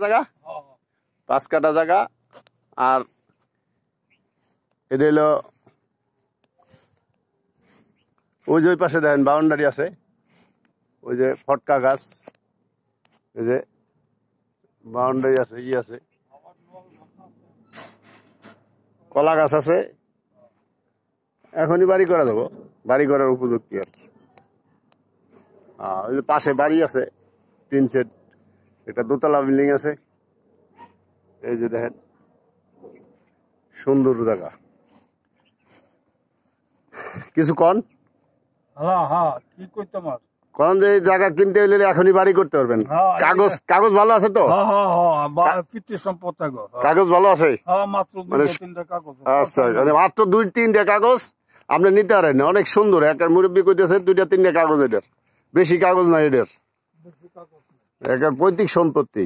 জায়গা 5 কাঠা জায়গা। আর এটা হলো ওই যে ওই পাশে দেখেন বাউন্ডারি আছে, ওই যে ফটকা গাছ, এই যে বাউন্ডারি আছে, ই আছে, কলা গাছ আছে। এখনই বাড়ি করা যাবো, বাড়ি করার উপযুক্তি আর কি। ওই যে পাশে বাড়ি আছে 3 সেট, একটা দোতলা বিল্ডিং আছে। এই যে দেখেন সুন্দর জায়গা। কিছু কন কন যে জায়গা কিনতে হইলে এখনই বাড়ি করতে পারবেন। কাগজ কাগজ ভালো আছে তো? কাগজ ভালো আছে? আচ্ছা, মানে মাত্র 2-3টা কাগজ আপনি নিতে পারেন। অনেক সুন্দর, একটা মুরব্বী কইতেছে 2-3টা কাগজ, এটার বেশি কাগজ নাই, এটার একটা পৈতৃক সম্পত্তি।